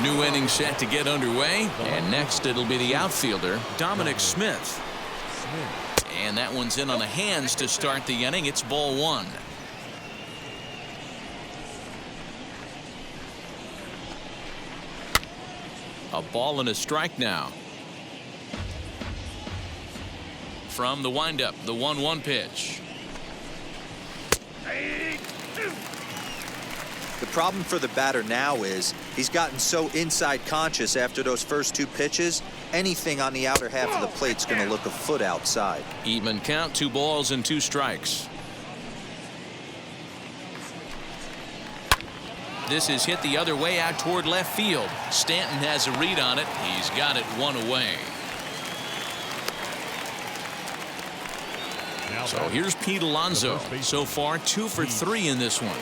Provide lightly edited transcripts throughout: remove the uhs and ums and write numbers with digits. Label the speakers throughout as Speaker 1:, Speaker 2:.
Speaker 1: new inning set to get underway. And next it'll be the outfielder, Dominic Smith. And that one's in on the hands to start the inning. It's ball one. A ball and a strike now. From the windup, the 1-1 pitch.
Speaker 2: The problem for the batter now is he's gotten so inside conscious after those first two pitches. Anything on the outer half of the plate's going to look a foot outside.
Speaker 1: Even count, 2 balls and 2 strikes. This is hit the other way out toward left field. Stanton has a read on it. He's got it 1 away. So here's Pete Alonso. So far 2 for 3 in this one.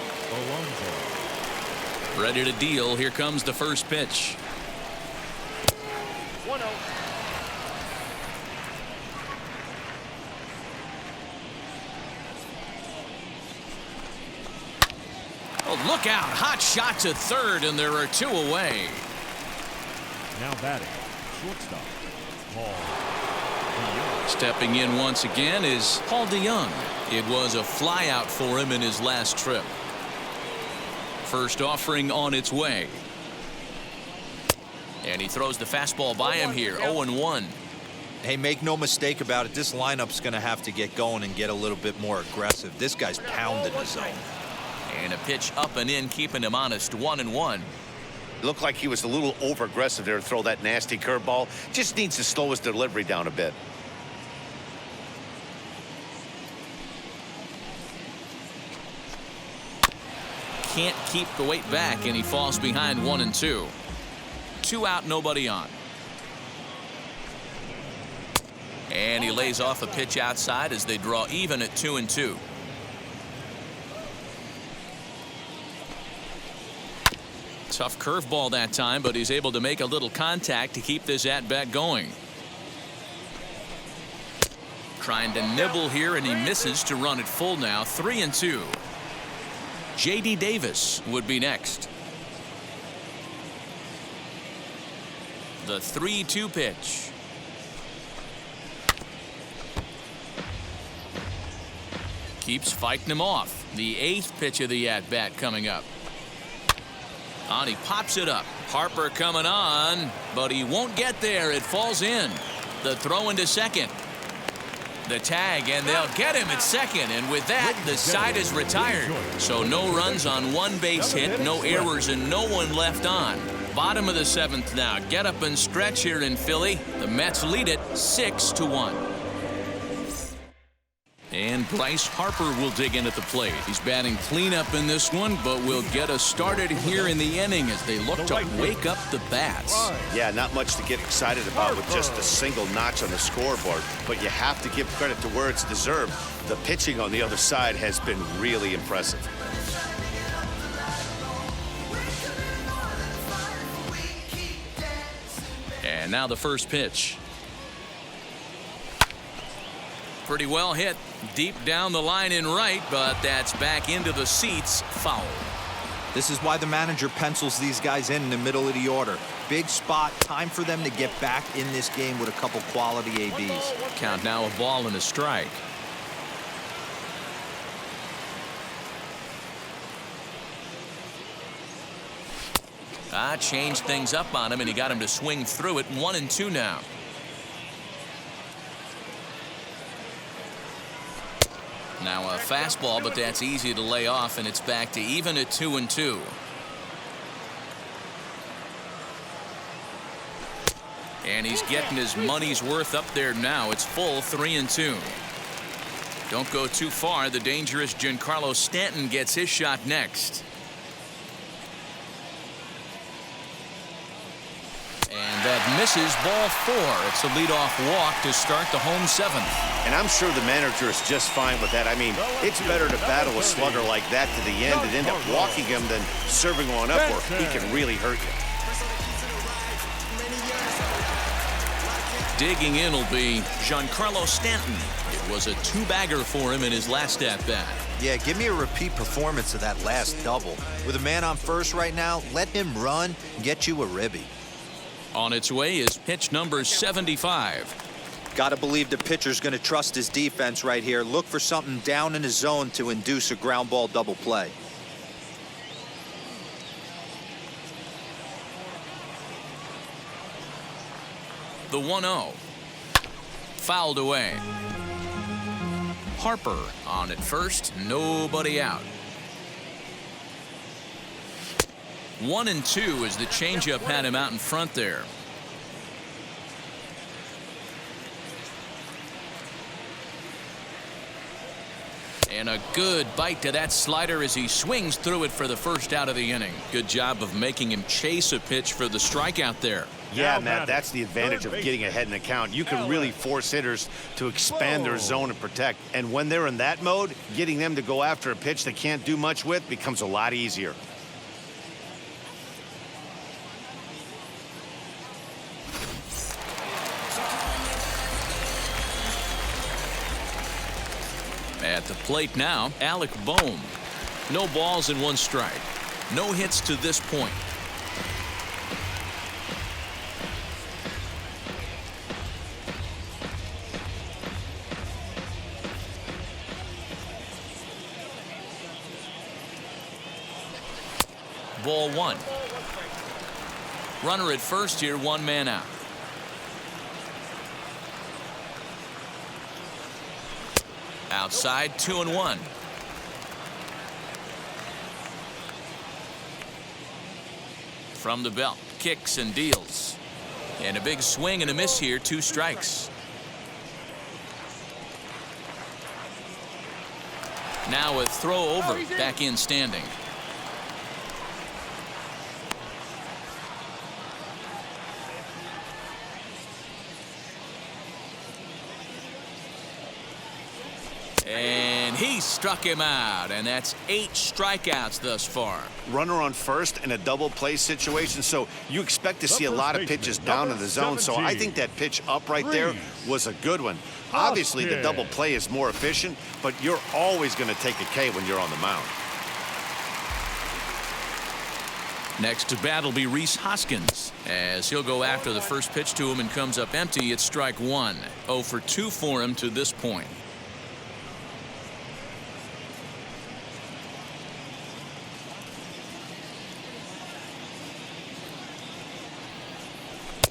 Speaker 1: Ready to deal. Here comes the first pitch.
Speaker 3: 1-0.
Speaker 1: Oh, look out. Hot shot to third, and there are 2 away.
Speaker 4: Now batting, shortstop, Paul.
Speaker 1: Stepping in once again is Paul DeYoung. It was a flyout for him in his last trip. First offering on its way. And he throws the fastball by him here. 0-1.
Speaker 2: Hey, make no mistake about it. This lineup's going to have to get going and get a little bit more aggressive. This guy's pounding the zone.
Speaker 1: And a pitch up and in, keeping him honest. 1-1.
Speaker 3: Looked like he was a little over aggressive there to throw that nasty curveball. Just needs to slow his delivery down a bit.
Speaker 1: Can't keep the weight back, and he falls behind 1-2. 2 out, nobody on. And he lays off a pitch outside as they draw even at 2-2. Tough curveball that time, but he's able to make a little contact to keep this at-bat going. Trying to nibble here, and he misses to run it full now. 3-2. J.D. Davis would be next. The 3-2 pitch. Keeps fighting him off. The 8th pitch of the at-bat coming up. On, he pops it up. Harper coming on, but he won't get there. It falls in. The throw into second. The tag, and they'll get him at second, and with that the side is retired. So no runs on 1 base hit, no errors, and no one left on. Bottom of the 7th now. Get up and stretch here in Philly. The Mets lead it 6-1. And Bryce Harper will dig in at the plate. He's batting cleanup in this one, but will get us started here in the inning as they look to wake up the bats.
Speaker 3: Yeah, not much to get excited about with just a single notch on the scoreboard, but you have to give credit to where it's deserved. The pitching on the other side has been really impressive.
Speaker 1: And now the first pitch. Pretty well hit deep down the line in right, but that's back into the seats. Foul.
Speaker 2: This is why the manager pencils these guys in the middle of the order. Big spot, time for them to get back in this game with a couple quality ABs.
Speaker 1: Count now, a ball and a strike. Changed things up on him, and he got him to swing through it. 1-2 now. Now a fastball, but that's easy to lay off, and it's back to even at 2-2. And he's getting his money's worth up there now. It's full 3-2. Don't go too far. The dangerous Giancarlo Stanton gets his shot next. And that misses, ball 4. It's a leadoff walk to start the home 7th.
Speaker 3: And I'm sure the manager is just fine with that. I mean, it's better to battle a slugger like that to the end and end up walking him than serving one up where he can really hurt you.
Speaker 1: Digging in will be Giancarlo Stanton. was a two-bagger for him in his last at-bat.
Speaker 2: Yeah, give me a repeat performance of that last double. With a man on first right now, let him run and get you a ribby.
Speaker 1: On its way is pitch number 75.
Speaker 2: Got to believe the pitcher's going to trust his defense right here. Look for something down in his zone to induce a ground ball double play.
Speaker 1: The 1-0. Fouled away. Harper on at first, nobody out. 1-2 as the changeup had him out in front there. And a good bite to that slider as he swings through it for the first out of the inning. Good job of making him chase a pitch for the strikeout there.
Speaker 3: Yeah, Matt, that's the advantage of getting ahead in the count. You can really force hitters to expand their zone and protect. And when they're in that mode, getting them to go after a pitch they can't do much with becomes a lot easier.
Speaker 1: At the plate now, Alec Bohm. No balls and 1 strike. No hits to this point. Ball 1. Runner at first here, 1 man out. Outside, 2-1. From the belt, kicks and deals. And a big swing and a miss here, 2 strikes. Now a throw over, back in standing. And he struck him out, and that's 8 strikeouts thus far.
Speaker 3: Runner on first in a double play situation, so you expect to see a lot of pitches down in the zone. So I think that pitch up right there was a good one. Obviously, the double play is more efficient, but you're always going to take a K when you're on the mound.
Speaker 1: Next to bat will be Rhys Hoskins as he'll go after the first pitch to him and comes up empty. It's strike 1. 0 for 2 for him to this point.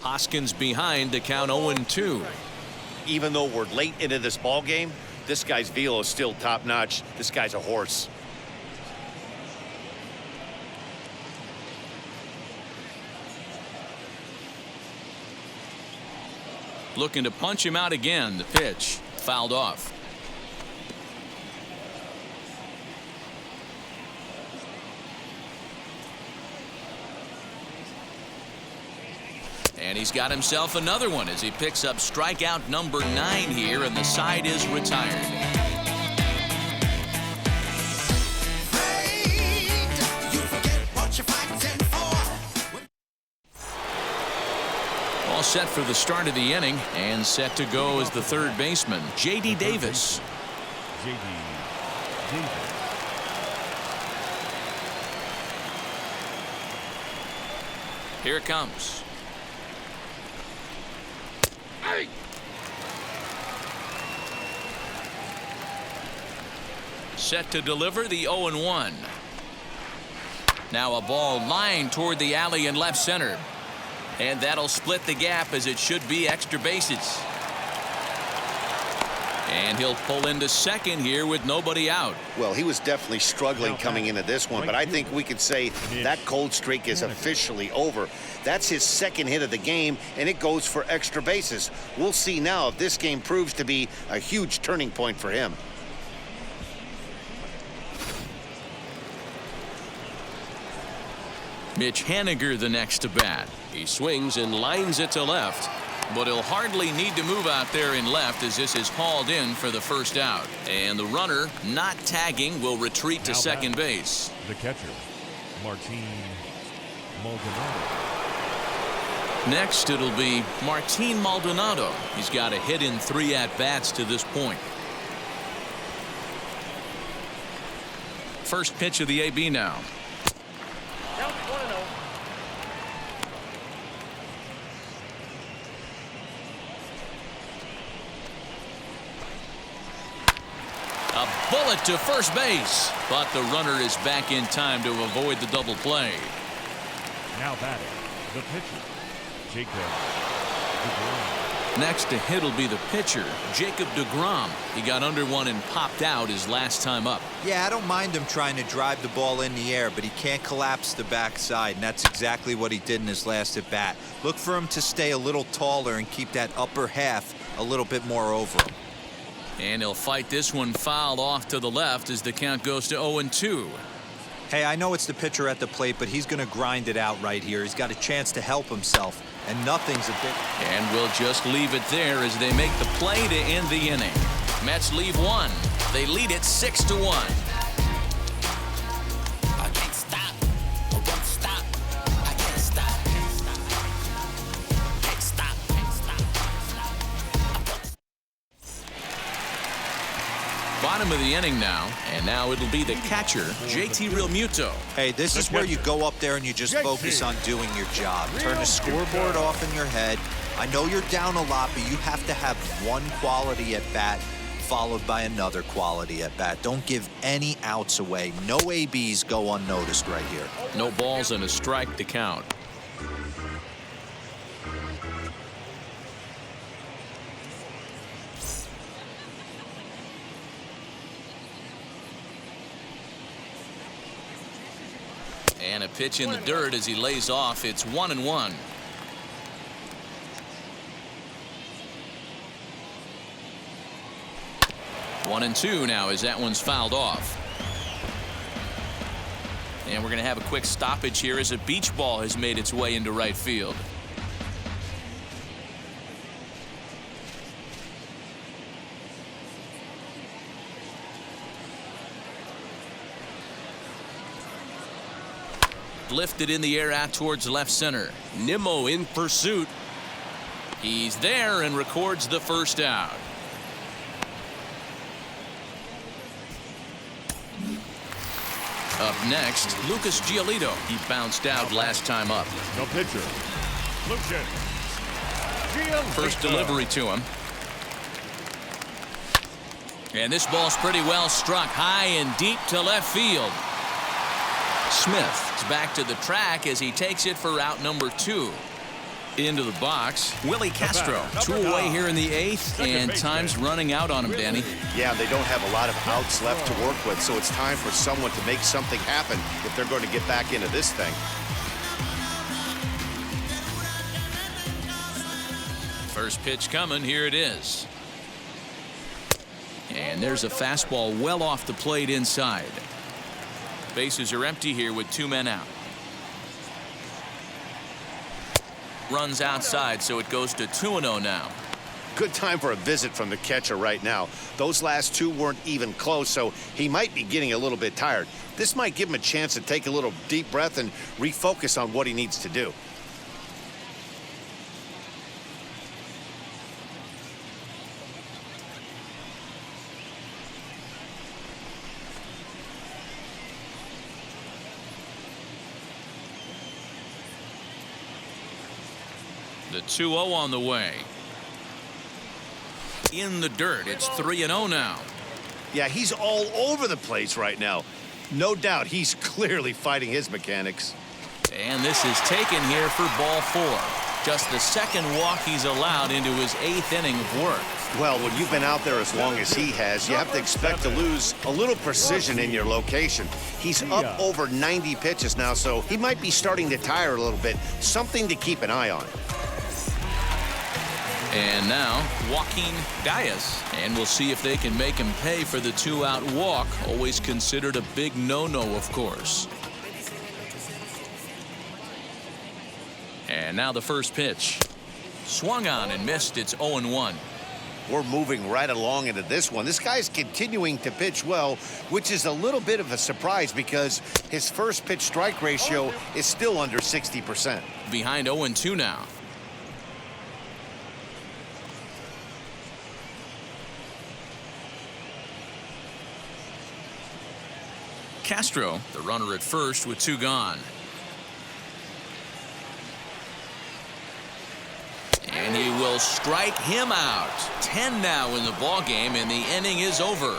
Speaker 1: Hoskins behind to count 0-2.
Speaker 3: Even though we're late into this ball game, this guy's velo is still top notch. This guy's a horse.
Speaker 1: Looking to punch him out again. The pitch fouled off. And he's got himself another one as he picks up strikeout number 9 here, and the side is retired. All set for the start of the inning, and set to go is the third baseman, J.D. Davis.
Speaker 4: J.D. Davis.
Speaker 1: Here it comes. Set to deliver the 0-1. Now a ball lined toward the alley in left center. And that'll split the gap as it should be extra bases. And he'll pull into second here with nobody out.
Speaker 3: Well, he was definitely struggling coming into this one, but I think we could say that cold streak is officially over. That's his second hit of the game, and it goes for extra bases. We'll see now if this game proves to be a huge turning point for him.
Speaker 1: Mitch Haniger the next to bat. He swings and lines it to left, but he'll hardly need to move out there in left as this is hauled in for the first out. And the runner, not tagging, will retreat to second base.
Speaker 4: The catcher, Martin Maldonado.
Speaker 1: Next, it'll be Martin Maldonado. He's got a hit in 3 at-bats to this point. First pitch of the AB now. A bullet to first base, but the runner is back in time to avoid the double play.
Speaker 4: Now batting, the pitcher, Jacob.
Speaker 1: Next to hit will be the pitcher, Jacob deGrom. He got under one and popped out his last time up.
Speaker 2: Yeah, I don't mind him trying to drive the ball in the air, but he can't collapse the backside, and that's exactly what he did in his last at bat. Look for him to stay a little taller and keep that upper half a little bit more over him.
Speaker 1: And he'll fight this one fouled off to the left as the count goes to 0-2.
Speaker 2: Hey, I know it's the pitcher at the plate, but he's going to grind it out right here. He's got a chance to help himself, and nothing's a bit.
Speaker 1: And we'll just leave it there as they make the play to end the inning. Mets leave one. They lead it 6-1.
Speaker 5: I can't stop. I won't stop. I can't stop. Can't stop.
Speaker 1: Bottom of the inning now, and now it'll be the catcher, JT Realmuto.
Speaker 2: Hey, this is where you go up there and you just focus on doing your job. Turn the scoreboard off in your head. I know you're down a lot, but you have to have one quality at bat followed by another quality at bat. Don't give any outs away. No ABs go unnoticed right here.
Speaker 1: No balls and a strike to count. And a pitch in the dirt as he lays off. It's 1-1. One and two now as that one's fouled off. And we're going to have a quick stoppage here as a beach ball has made its way into right field. Lifted in the air out towards left center. Nimmo in pursuit. He's there and records the first out. Up next, Lucas Giolito. He bounced out last time up.
Speaker 4: The pitcher, Lucas Giolito.
Speaker 1: First delivery to him. And this ball's pretty well struck high and deep to left field. Smith is back to the track as he takes it for out number 2. Into the box, Willie Castro. 2 away here in the 8th, and time's running out on him, Danny.
Speaker 3: Yeah, they don't have a lot of outs left to work with, so it's time for someone to make something happen if they're going to get back into this thing.
Speaker 1: First pitch coming, here it is. And there's a fastball well off the plate inside. Bases are empty here with 2 men out. Runs outside, so it goes to 2-0 now.
Speaker 3: Good time for a visit from the catcher right now. Those last 2 weren't even close, so he might be getting a little bit tired. This might give him a chance to take a little deep breath and refocus on what he needs to do.
Speaker 1: The 2-0 on the way. In the dirt, it's 3-0 now.
Speaker 3: Yeah, he's all over the place right now. No doubt he's clearly fighting his mechanics.
Speaker 1: And this is taken here for ball 4. Just the second walk he's allowed into his 8th inning of work.
Speaker 3: Well, when you've been out there as long as he has, you have to expect to lose a little precision in your location. He's up over 90 pitches now, so he might be starting to tire a little bit. Something to keep an eye on.
Speaker 1: And now, Joaquin Diaz. And we'll see if they can make him pay for the 2-out walk. Always considered a big no-no, of course. And now the first pitch. Swung on and missed. It's 0-1.
Speaker 3: We're moving right along into this one. This guy's continuing to pitch well, which is a little bit of a surprise because his first pitch strike ratio is still under 60%.
Speaker 1: Behind 0-2 now. Castro, the runner at first with 2 gone. And he will strike him out. 10 now in the ball game, and the inning is over.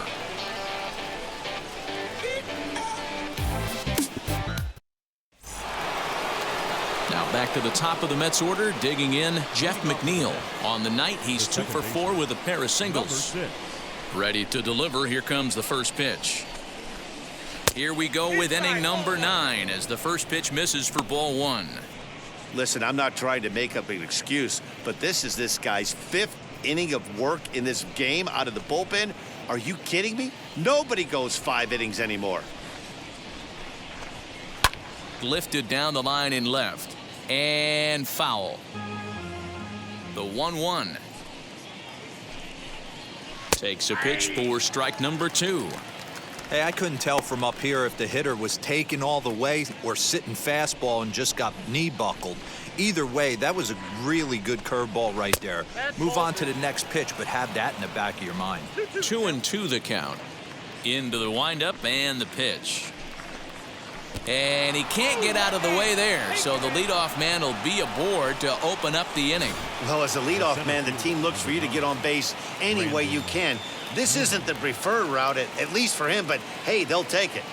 Speaker 1: Now back to the top of the Mets order, digging in Jeff McNeil. On the night, he's 2 for 4 with a pair of singles. Ready to deliver. Here comes the first pitch. Here we go with inning number 9 as the first pitch misses for ball 1.
Speaker 3: Listen, I'm not trying to make up an excuse, but this is this guy's 5th inning of work in this game out of the bullpen. Are you kidding me? Nobody goes 5 innings anymore.
Speaker 1: Lifted down the line in left. And foul. The 1-1. Takes a pitch for strike number 2.
Speaker 2: Hey, I couldn't tell from up here if the hitter was taking all the way or sitting fastball and just got knee buckled. Either way, that was a really good curveball right there. Move on to the next pitch, but have that in the back of your mind.
Speaker 1: 2-2 the count. Into the windup and the pitch. And he can't get out of the way there, so the leadoff man will be aboard to open up the inning.
Speaker 3: Well, as a leadoff man, the team looks for you to get on base any way you can. This isn't the preferred route, at least for him, but hey, they'll take it.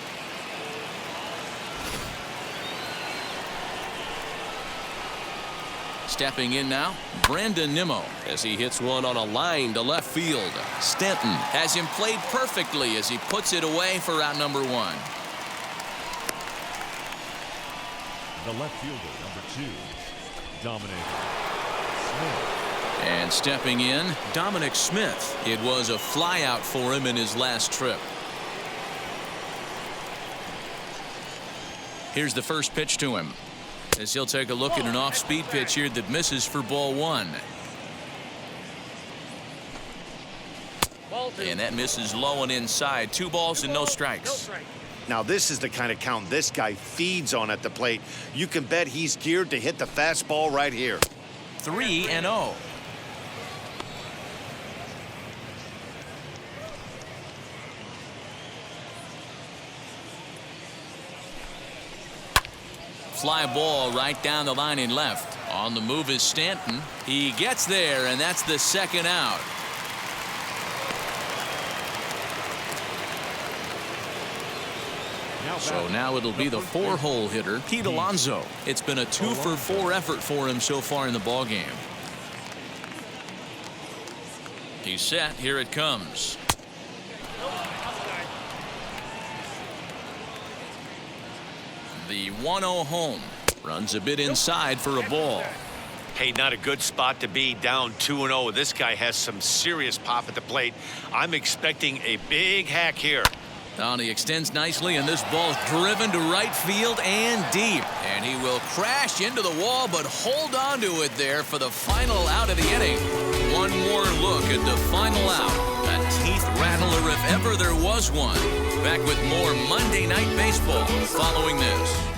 Speaker 1: Stepping in now, Brandon Nimmo, as he hits one on a line to left field. Stanton has him played perfectly as he puts it away for out number 1.
Speaker 4: The left fielder, number 2, Dominic Smith.
Speaker 1: And stepping in, Dominic Smith. It was a flyout for him in his last trip. Here's the first pitch to him, as he'll take a look at an off-speed pitch here that misses for ball 1. And that misses low and inside. 2 balls and no strikes.
Speaker 3: Now, this is the kind of count this guy feeds on at the plate. You can bet he's geared to hit the fastball right here.
Speaker 1: 3-0. Fly ball right down the line in left. On the move is Stanton. He gets there, and that's the 2nd out. So now it'll be the 4-hole hitter, Pete Alonso. It's been a 2 for 4 effort for him so far in the ball game. He's set. Here it comes. The 1-0 home. Runs a bit inside for a ball.
Speaker 3: Hey, not a good spot to be, down 2-0. This guy has some serious pop at the plate. I'm expecting a big hack here.
Speaker 1: Now he extends nicely, and this ball's driven to right field and deep. And he will crash into the wall, but hold on to it there for the final out of the inning. One more look at the final out. A teeth rattler if ever there was one. Back with more Monday Night Baseball following this.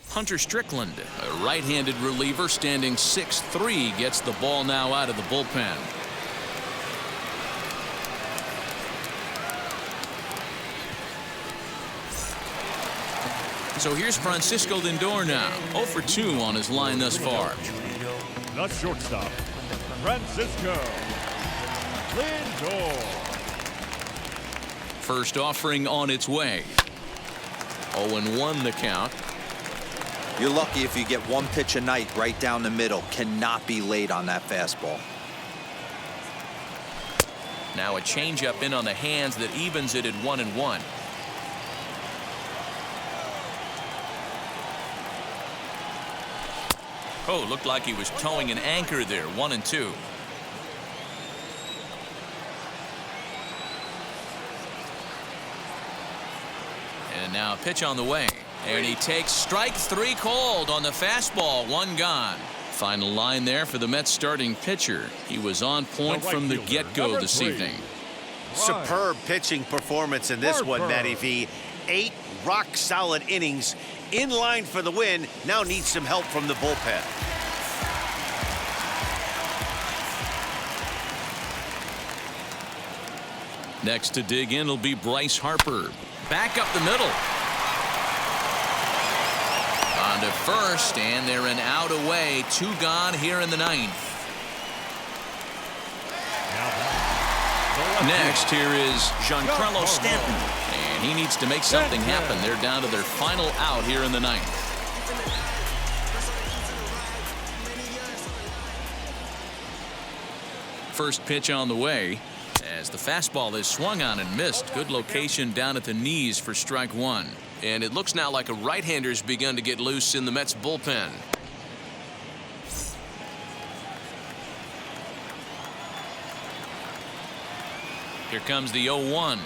Speaker 1: Hunter Strickland, a right-handed reliever standing 6'3", gets the ball now out of the bullpen. So here's Francisco Lindor now, 0 for 2 on his line thus far.
Speaker 4: The shortstop, Francisco Lindor.
Speaker 1: First offering on its way. 0-1 the count.
Speaker 2: You're lucky if you get one pitch a night right down the middle. Cannot be late on that fastball.
Speaker 1: Now a changeup in on the hands that evens it at 1-1. Oh, looked like he was towing an anchor there. 1-2. And now a pitch on the way. And he takes strike 3 called on the fastball. 1 gone. Final line there for the Mets starting pitcher. He was on point from the get-go this evening.
Speaker 3: Superb pitching performance in this one, Matty V. 8 rock-solid innings. In line for the win. Now needs some help from the bullpen.
Speaker 1: Next to dig in will be Bryce Harper. Back up the middle. to first, and they're an out away. 2 gone here in the 9th. Next, here is Giancarlo Stanton. And he needs to make something happen. They're down to their final out here in the 9th. First pitch on the way as the fastball is swung on and missed. Good location down at the knees for strike 1. And it looks now like a right-hander's begun to get loose in the Mets bullpen. Here comes the 0-1.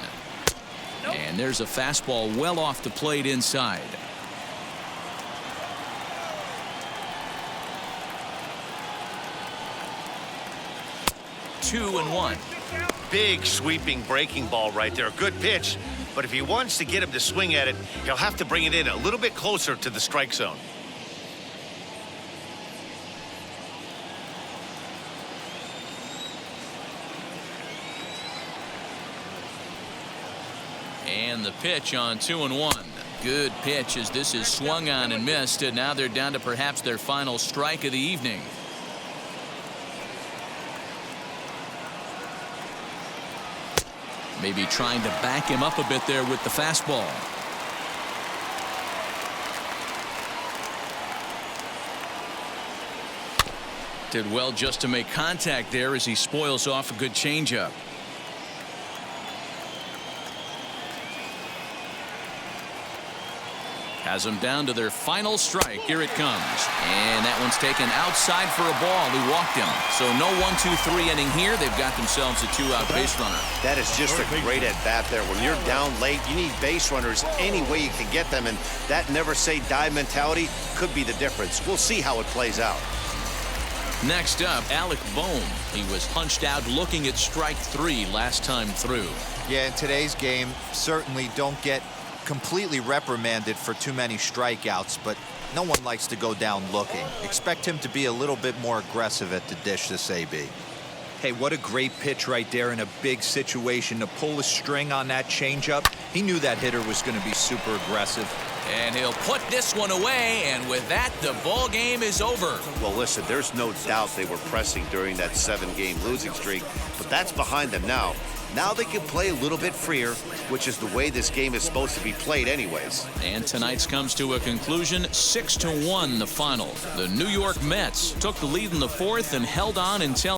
Speaker 1: And there's a fastball well off the plate inside. Two and 1.
Speaker 3: Big sweeping breaking ball right there. Good pitch. But if he wants to get him to swing at it, he'll have to bring it in a little bit closer to the strike zone.
Speaker 1: And the pitch on 2-1. Good pitch as this is swung on and missed. And now they're down to perhaps their final strike of the evening. Maybe trying to back him up a bit there with the fastball. Did well just to make contact there as he spoils off a good changeup. Has them down to their final strike. Here it comes. And that one's taken outside for a ball. He walked him. So no 1-2-3 inning here. They've got themselves a 2-out base runner.
Speaker 3: That is just a great at-bat there. When you're down late, you need base runners any way you can get them. And that never-say-die mentality could be the difference. We'll see how it plays out.
Speaker 1: Next up, Alec Bohm. He was hunched out looking at strike 3 last time through.
Speaker 2: Yeah, in today's game, certainly don't get completely reprimanded for too many strikeouts, but no one likes to go down looking. Expect him to be a little bit more aggressive at the dish this AB. Hey, what a great pitch right there in a big situation to pull a string on that changeup. He knew that hitter was going to be super aggressive.
Speaker 1: And he'll put this one away, and with that, the ball game is over.
Speaker 3: Well, listen, there's no doubt they were pressing during that 7-game losing streak, but that's behind them now. Now they can play a little bit freer, which is the way this game is supposed to be played anyways.
Speaker 1: And tonight's comes to a conclusion, 6-1 the final. The New York Mets took the lead in the 4th and held on until